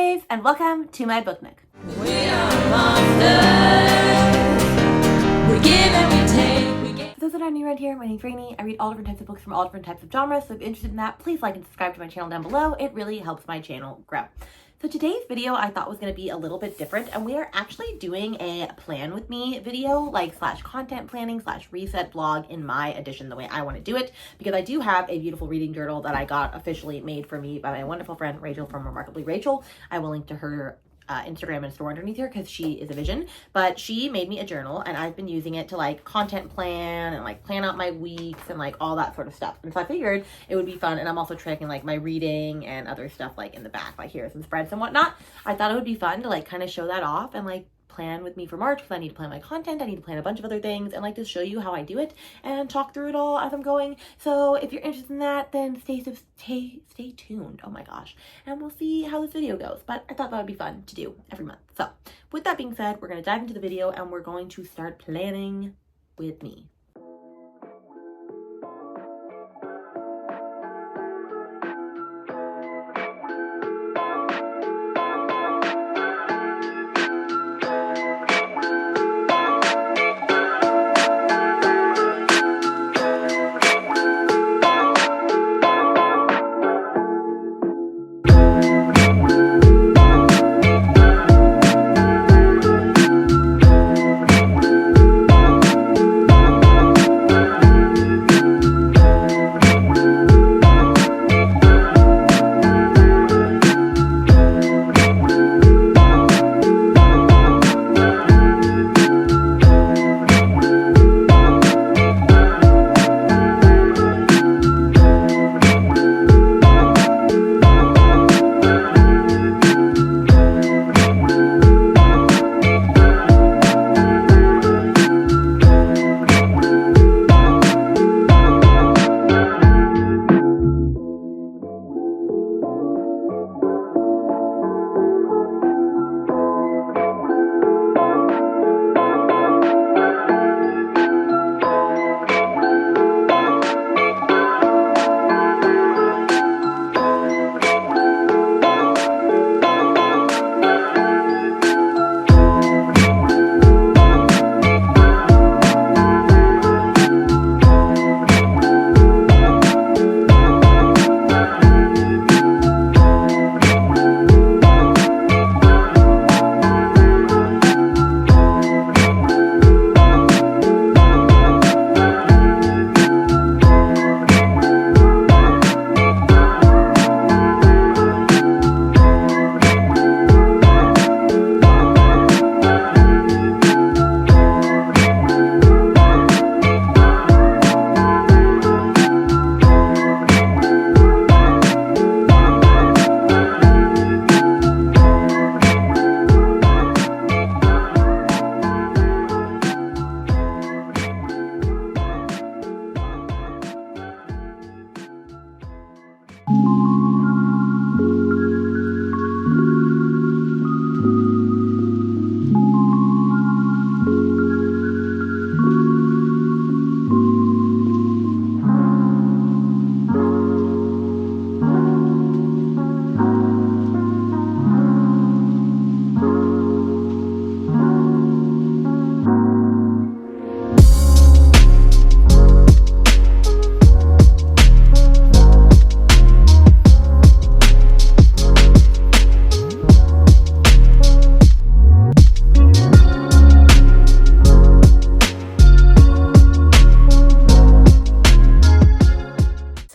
Babes, and welcome to my book nook. We are monsters. We give and we take. For those that are new around here, my name's Rainy. I read all different types of books from all different types of genres, so if you're interested in that, please like and subscribe to my channel down below. It really helps my channel grow. So today's video I thought was going to be a little bit different, and we are actually doing a plan with me video, like slash content planning slash reset vlog in my edition, the way I want to do it, because I do have a beautiful reading journal that I got officially made for me by my wonderful friend Rachel from Remarkably Rachel. I will link to her Instagram and store underneath here because she is a vision, but she made me a journal and I've been using it to like content plan and like plan out my weeks and like all that sort of stuff. And so I figured it would be fun, and I'm also tracking like my reading and other stuff like in the back, like here some spreads and whatnot. I thought it would be fun to like kind of show that off and like plan with me for March, because I need to plan my content, I need to plan a bunch of other things, and like to show you how I do it and talk through it all as I'm going. So if you're interested in that, then stay tuned. Oh my gosh, and we'll see how this video goes. But I thought that would be fun to do every month. So with that being said, we're going to dive into the video and we're going to start planning with me.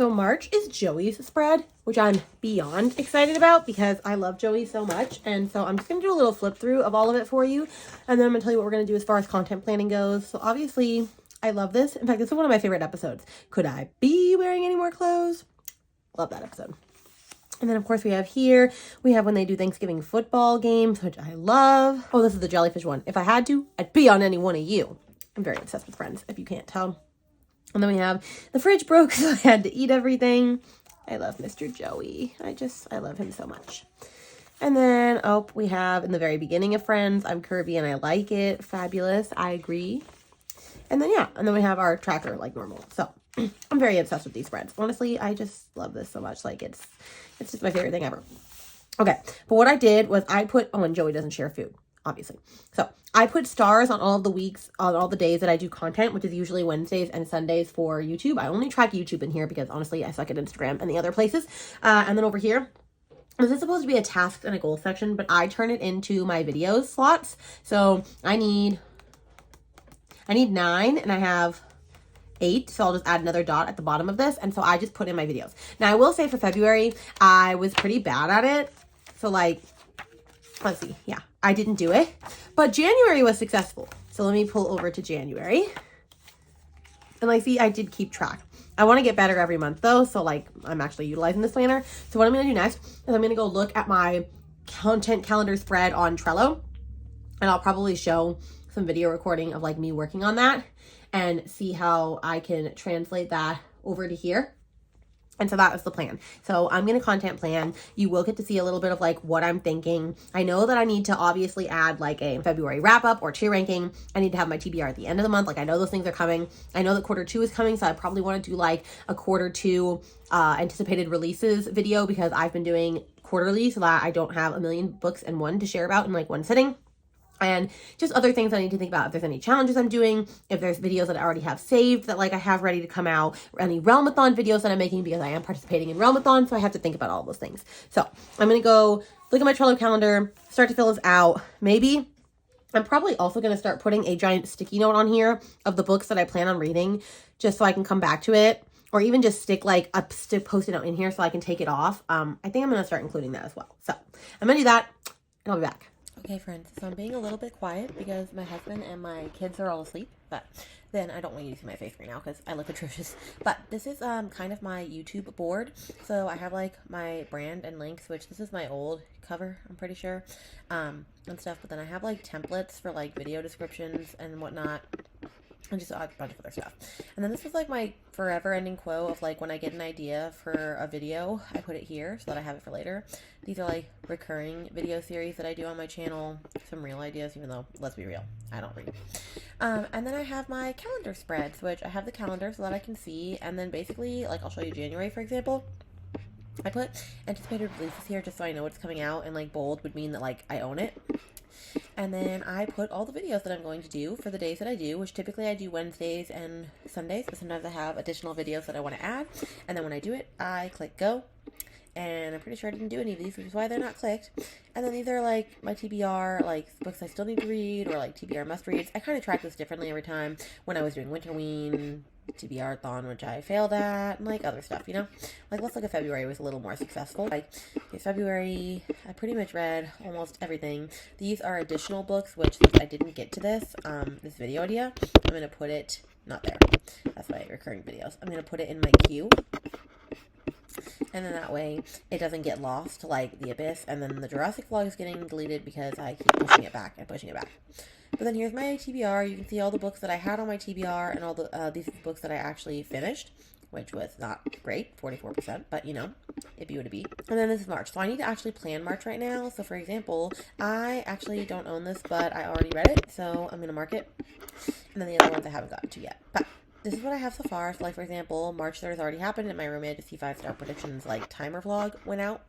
March is Joey's spread, which I'm beyond excited about because I love Joey so much. And so I'm just going to do a little flip through of all of it for you. And then I'm going to tell you what we're going to do as far as content planning goes. So obviously I love this. In fact, this is one of my favorite episodes. Could I be wearing any more clothes? Love that episode. And then, of course, we have when they do Thanksgiving football games, which I love. Oh, this is the jellyfish one. If I had to, I'd be on any one of you. I'm very obsessed with Friends, if you can't tell. And then we have the fridge broke, so I had to eat everything. I love Mr. Joey. I love him so much. And then, we have in the very beginning of Friends, I'm curvy and I like it. Fabulous. I agree. And then, and then we have our tracker like normal. So I'm very obsessed with these spreads. Honestly, I just love this so much. Like it's just my favorite thing ever. Okay, but what I did was I put, oh, and Joey doesn't share food, obviously. So I put stars on all of the weeks, on all the days that I do content, which is usually Wednesdays and Sundays for YouTube. I only track YouTube in here because honestly, I suck at Instagram and the other places. And then over here, this is supposed to be a tasks and a goal section, but I turn it into my videos slots. So I need 9 and I have 8, so I'll just add another dot at the bottom of this, and so I just put in my videos. Now I will say for February, I was pretty bad at it. So like, let's see, yeah, I didn't do it, but January was successful. So let me pull over to January. And like, see, I did keep track. I want to get better every month though. So like, I'm actually utilizing this planner. So what I'm going to do next is I'm going to go look at my content calendar spread on Trello, and I'll probably show some video recording of like me working on that and see how I can translate that over to here. And so that was the plan. So I'm going to content plan. You will get to see a little bit of like what I'm thinking. I know that I need to obviously add like a February wrap up or tier ranking. I need to have my TBR at the end of the month. Like I know those things are coming. I know that Q2 is coming. So I probably want to do like a Q2 anticipated releases video, because I've been doing quarterly so that I don't have a million books and one to share about in like one sitting. And just other things I need to think about. If there's any challenges I'm doing, if there's videos that I already have saved that like I have ready to come out, or any Realmathon videos that I'm making, because I am participating in Realmathon, so I have to think about all those things. So I'm going to go look at my Trello calendar, start to fill this out. Maybe I'm probably also going to start putting a giant sticky note on here of the books that I plan on reading, just so I can come back to it, or even just stick like a post-it note in here so I can take it off. I think I'm going to start including that as well. So I'm going to do that, and I'll be back. Okay, friends, so I'm being a little bit quiet because my husband and my kids are all asleep, but then I don't want you to see my face right now because I look atrocious. But this is kind of my YouTube board. So I have like my brand and links, which this is my old cover, I'm pretty sure, and stuff. But then I have like templates for like video descriptions and whatnot, and just a bunch of other stuff. And then this is like my forever ending quote of like when I get an idea for a video, I put it here so that I have it for later. These are like recurring video series that I do on my channel. Some real ideas, even though, let's be real, I don't read. And then I have my calendar spreads, which I have the calendar so that I can see. And then basically, like I'll show you January, for example. I put anticipated releases here just so I know what's coming out, and like bold would mean that like I own it. And then I put all the videos that I'm going to do for the days that I do, which typically I do Wednesdays and Sundays, but sometimes I have additional videos that I want to add. And then when I do it, I click go. And I'm pretty sure I didn't do any of these, which is why they're not clicked. And then these are like my TBR, like books I still need to read, or like TBR must reads. I kind of track this differently every time. When I was doing Winterween, TBR-thon, which I failed at, and like other stuff, you know? Like let's look at February, was a little more successful. Like okay, February, I pretty much read almost everything. These are additional books, which since I didn't get to this video idea, I'm going to put it, not there. That's my recurring videos. I'm going to put it in my queue. And then that way it doesn't get lost to like the abyss. And then the Jurassic vlog is getting deleted because I keep pushing it back and pushing it back. But then here's my TBR. You can see all the books that I had on my TBR and all the these books that I actually finished, which was not great, 44%, but you know, it be what it be. And then this is March. So I need to actually plan March right now. So for example, I actually don't own this, but I already read it. So I'm going to mark it. And then the other ones I haven't gotten to yet. But this is what I have so far. So like, for example, March 3rd has already happened, and my Roommate to see 5-star predictions like timer vlog went out.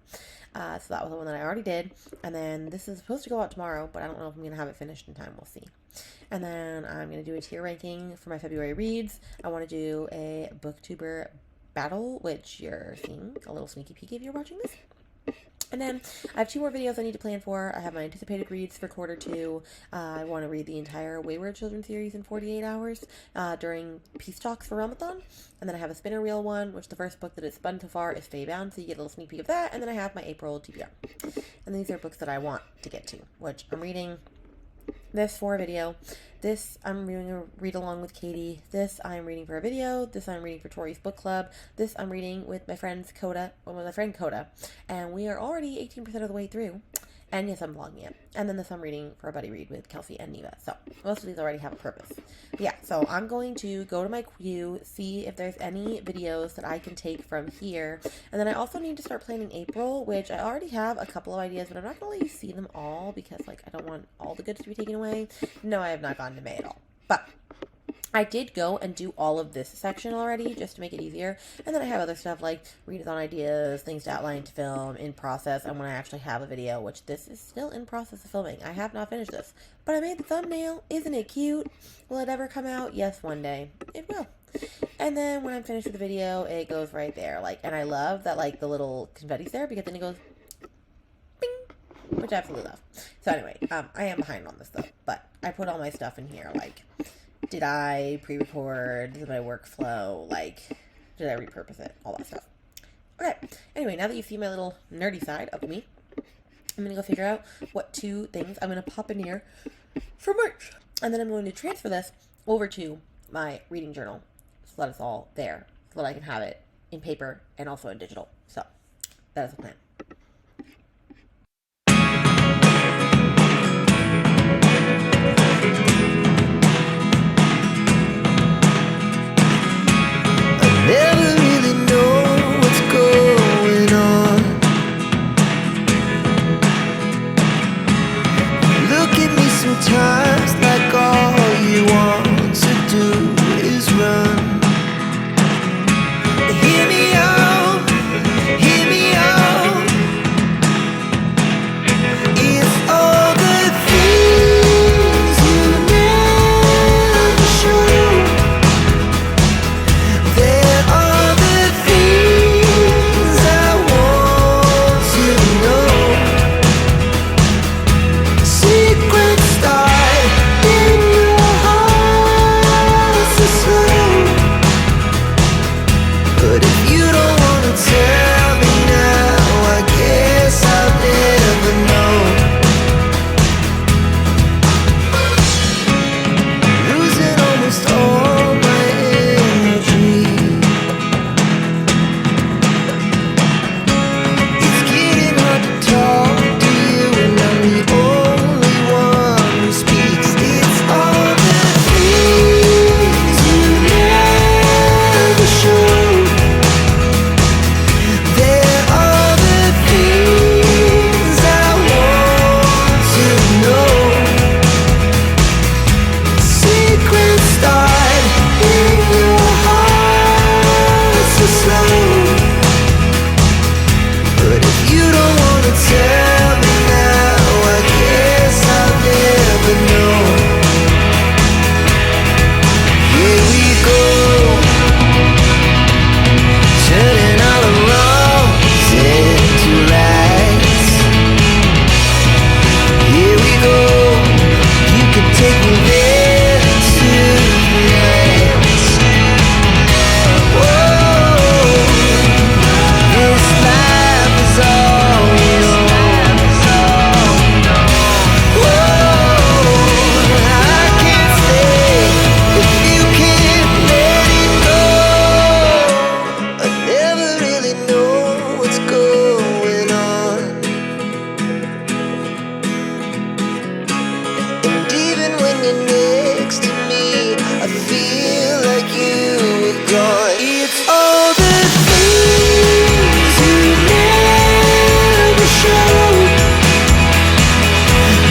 So that was the one that I already did. And then this is supposed to go out tomorrow, but I don't know if I'm going to have it finished in time. We'll see. And then I'm going to do a tier ranking for my February reads. I want to do a booktuber battle, which you're seeing a little sneaky peek if you're watching this. And then I have 2 more videos I need to plan for. I have my anticipated reads for Q2. I want to read the entire Wayward Children series in 48 hours during Peace Talks for Ramathon. And then I have a spinner wheel one, which the first book that is spun so far is Feybound, so you get a little sneak peek of that. And then I have my April TBR. And these are books that I want to get to, which I'm reading this for a video. This I'm reading a read along with Katie. This I'm reading for a video. This I'm reading for Tori's book club. This I'm reading with my friend Coda. And we are already 18% of the way through. And yes, I'm vlogging it. And then this I'm reading for a buddy read with Kelsey and Neva. So most of these already have a purpose. But yeah, so I'm going to go to my queue, see if there's any videos that I can take from here. And then I also need to start planning April, which I already have a couple of ideas, but I'm not going to let you see them all because like I don't want all the goods to be taken away. No, I have not gone to May at all. But I did go and do all of this section already just to make it easier. And then I have other stuff like readathon ideas, things to outline to film, in process, and when I actually have a video, which this is still in process of filming. I have not finished this, but I made the thumbnail. Isn't it cute? Will it ever come out? Yes, one day. It will. And then when I'm finished with the video, it goes right there. Like, and I love that, like, the little confetti's there because then it goes bing, which I absolutely love. So anyway, I am behind on this stuff, but I put all my stuff in here, like, did I pre-record? Is it my workflow? Like, did I repurpose it? All that stuff. Okay. Anyway, now that you've seen my little nerdy side of me, I'm going to go figure out what 2 things I'm going to pop in here for merch. And then I'm going to transfer this over to my reading journal so that it's all there so that I can have it in paper and also in digital. So, that is the plan. Never really know what's going on. Look at me sometimes like all you want to do is run. Hear me out, hear me out. It's all the things you never show. There are the things I want to know. Secrets start in your heart so slow. But if you don't want to tell me now, I guess I'll never know. Losing almost all my energy. It's getting hard to talk to you, and I'm the only one who speaks. It's all the things you never show. There are the things I want to know. Secrets start in your heart so slow. But if you don't want to tell me now, I guess I'll never know. Here we go, turning all the wrongs into rights. Here we go, you can take me there tonight. Whoa, this life is all we know. Whoa, I can't stay if you can't let it go. I never really know what's going on. And even when you're next to me, I feel like you were gone. It's all the things you never show.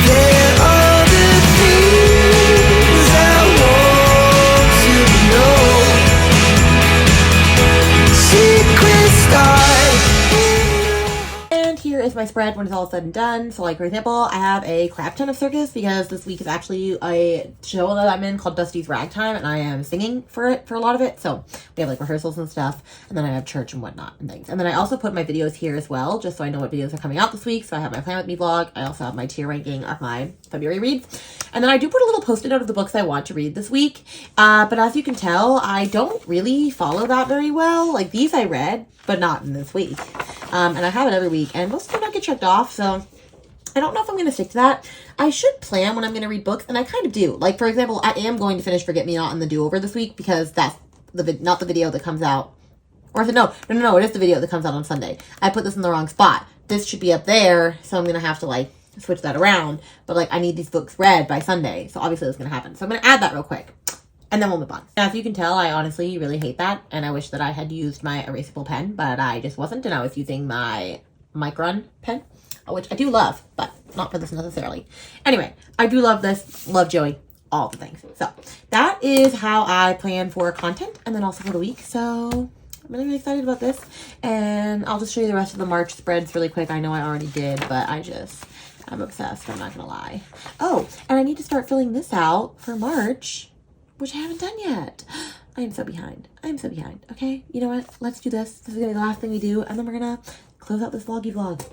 There are the things I want to know. Secrets start in And here is my spread when it's all said and done. So, like, for example, I have a crap ton of circus because this week is actually a show that I'm in called Dusty's Ragtime, and I am singing for it for a lot of it. So we have like rehearsals and stuff, and then I have church and whatnot and things. And then I also put my videos here as well, just so I know what videos are coming out this week. So I have my Plan With Me vlog. I also have my tier ranking of my February reads. And then I do put a little post-it note of the books I want to read this week. But as you can tell, I don't really follow that very well. Like, these I read, but not in this week. And I have it every week, and most of them don't get checked off, so I don't know if I'm going to stick to that. I should plan when I'm going to read books, and I kind of do. Like, for example, I am going to finish Forget Me Not and The Do-Over this week, because that's not the video that comes out. Or is it? No, it is the video that comes out on Sunday. I put this in the wrong spot. This should be up there, so I'm going to have to, like, switch that around. But, like, I need these books read by Sunday, so obviously that's going to happen. So I'm going to add that real quick, and then we'll move on. As you can tell, I honestly really hate that, and I wish that I had used my erasable pen, but I just wasn't, and I was using my Micron pen, which I do love, but not for this necessarily. Anyway, I do love this. Love Joey. all the things. So that is how I plan for content and then also for the week. So I'm really, really excited about this. And I'll just show you the rest of the March spreads really quick. I know I already did, but I'm obsessed. I'm not going to lie. Oh, and I need to start filling this out for March, which I haven't done yet. I am so behind. I am so behind. Okay, you know what? Let's do this. This is going to be the last thing we do. And then we're going to close out this vloggy vlog.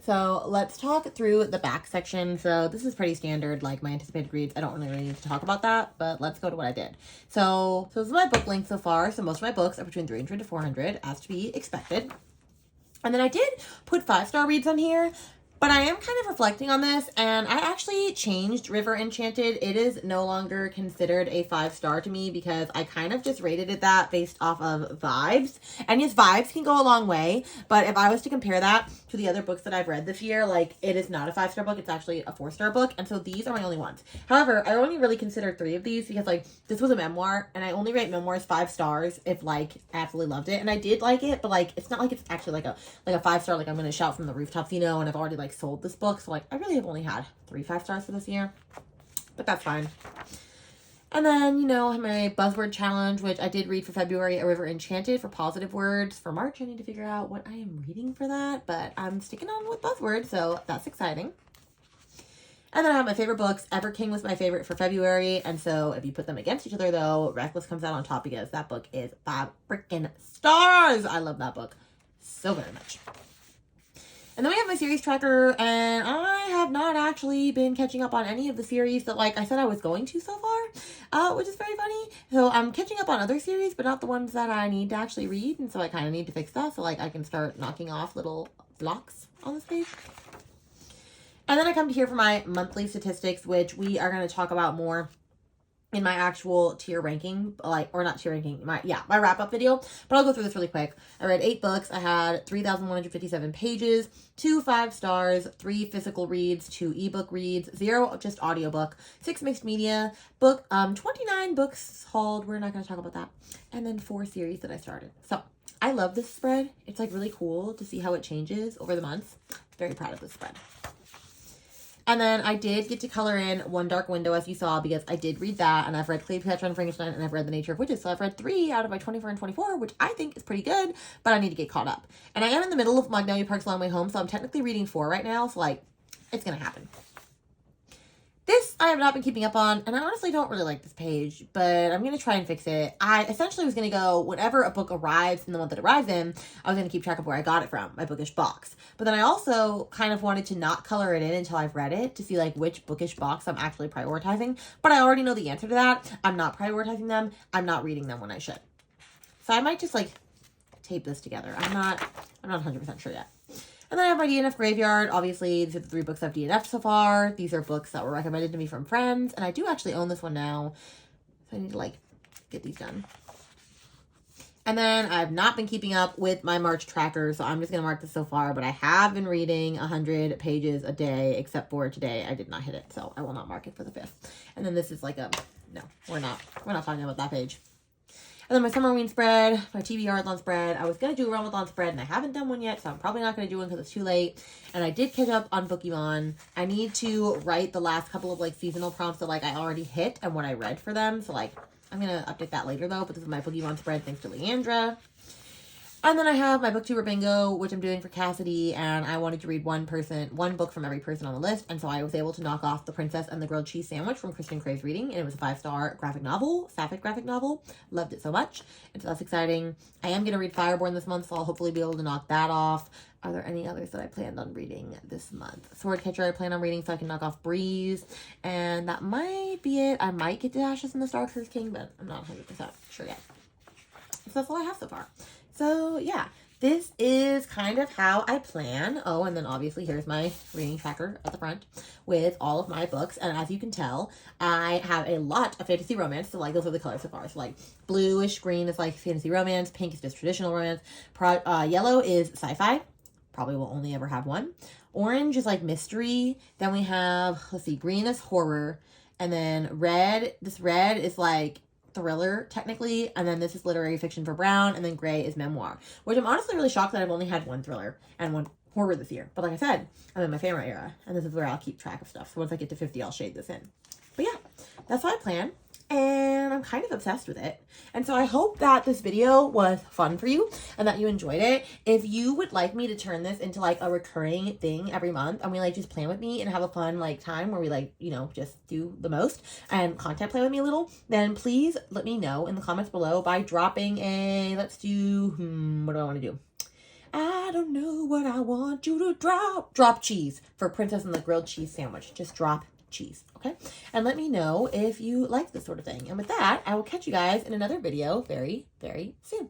So let's talk through the back section. So this is pretty standard, like my anticipated reads. I don't really need to talk about that, but let's go to what I did. So this is my book length so far. So most of my books are between 300 to 400, as to be expected. And then I did put 5-star reads on here, but I am kind of reflecting on this, and I actually changed River Enchanted. It is no longer considered a 5-star to me because I kind of just rated it that based off of vibes. And yes, vibes can go a long way, but if I was to compare that to the other books that I've read this year, like, it is not a 5-star book. It's actually a 4-star book, and so these are my only ones. However, I only really considered 3 of these because, like, this was a memoir, and I only rate memoirs 5 stars if, like, I absolutely loved it. And I did like it, but, like, it's not like it's actually like a 5-star, like, I'm gonna shout from the rooftops, you know, and I've already, like, sold this book, so, like, I really have only had 3 5-stars for this year, but that's fine. And then, you know, my buzzword challenge, which I did read for February, A River Enchanted for positive words. For March, I need to figure out what I am reading for that, but I'm sticking on with buzzwords, so that's exciting. And then I have my favorite books. Ever King was my favorite for February, and so if you put them against each other, though, Reckless comes out on top because that book is 5 freaking stars. I love that book so very much. And then we have my series tracker, and I have not actually been catching up on any of the series that, like I said I was going to so far, which is very funny. So I'm catching up on other series, but not the ones that I need to actually read, and so I kind of need to fix that so, like, I can start knocking off little blocks on this page. And then I come to here for my monthly statistics, which we are going to talk about more in my actual tier ranking, like, or not tier ranking, my wrap-up video, but I'll go through this really quick. I read 8 books. I had 3,157 pages, 2 5-stars, 3 physical reads, 2 ebook reads, 0 just audiobook, 6 mixed media, 29 books hauled. We're not going to talk about that. And then 4 series that I started. So I love this spread. It's, like, really cool to see how it changes over the months. Very proud of this spread. And then I did get to color in One Dark Window, as you saw, because I did read that, and I've read Cleopatra and Frankenstein, and I've read The Nature of Witches, so I've read 3 out of my 24 and 24, which I think is pretty good, but I need to get caught up. And I am in the middle of Magnolia Park's Long Way Home, so I'm technically reading 4 right now, so, like, it's gonna happen. This I have not been keeping up on, and I honestly don't really like this page, but I'm going to try and fix it. I essentially was going to go, whenever a book arrives in the month it arrives in, I was going to keep track of where I got it from, my bookish box. But then I also kind of wanted to not color it in until I've read it to see, like, which bookish box I'm actually prioritizing. But I already know the answer to that. I'm not prioritizing them. I'm not reading them when I should. So I might just, like, tape this together. I'm not 100% sure yet. And then I have my DNF graveyard. Obviously, these are the 3 books I've DNF'd so far. These are books that were recommended to me from friends. And I do actually own this one now. So I need to, like, get these done. And then I've not been keeping up with my March tracker, so I'm just going to mark this so far. But I have been reading 100 pages a day, except for today I did not hit it, so I will not mark it for the 5th. And then this is like a, no, we're not talking about that page. And then my summer Halloween spread, my TBR Adlon spread. I was going to do a Ramadan spread, and I haven't done one yet, so I'm probably not going to do one because it's too late. And I did catch up on Pokemon. I need to write the last couple of, like, seasonal prompts that, like, I already hit and what I read for them. So, like, I'm going to update that later, though. But this is my Pokemon spread thanks to Leandra. And then I have my booktuber bingo, which I'm doing for Cassidy, and I wanted to read one book from every person on the list, and so I was able to knock off The Princess and the Grilled Cheese Sandwich from Kristen Crave's reading, and it was a 5-star graphic novel, sapphic graphic novel. Loved it so much, and so that's exciting. I am going to read Fireborn this month, so I'll hopefully be able to knock that off. Are there any others that I planned on reading this month? Swordcatcher I plan on reading so I can knock off Breeze, and that might be it. I might get to Ashes in the Star Curse King, but I'm not 100% sure yet. So that's all I have so far. So yeah, this is kind of how I plan. Oh, and then obviously here's my reading tracker at the front with all of my books. And as you can tell, I have a lot of fantasy romance. So like those are the colors so far. So like bluish green is like fantasy romance. Pink is just traditional romance. Yellow is sci-fi. Probably will only ever have one. Orange is like mystery. Then we have, let's see, green is horror. And then red, this red is like thriller technically, and then this is literary fiction for brown, and then gray is memoir, which I'm honestly really shocked that I've only had one thriller and one horror this year. But like I said, I'm in my favorite era, and this is where I'll keep track of stuff. So once I get to 50, I'll shade this in. But yeah, that's what I plan, and I'm kind of obsessed with it. And so I hope that this video was fun for you and that you enjoyed it. If you would like me to turn this into like a recurring thing every month, and we like just plan with me and have a fun like time where we like, you know, just do the most and content play with me a little, then please let me know in the comments below by dropping a, let's do, what do I want to do? I don't know what I want you to drop. Drop cheese for Princess and the Grilled Cheese Sandwich. Just drop cheese, okay? And let me know if you like this sort of thing. And with that, I will catch you guys in another video very, very soon.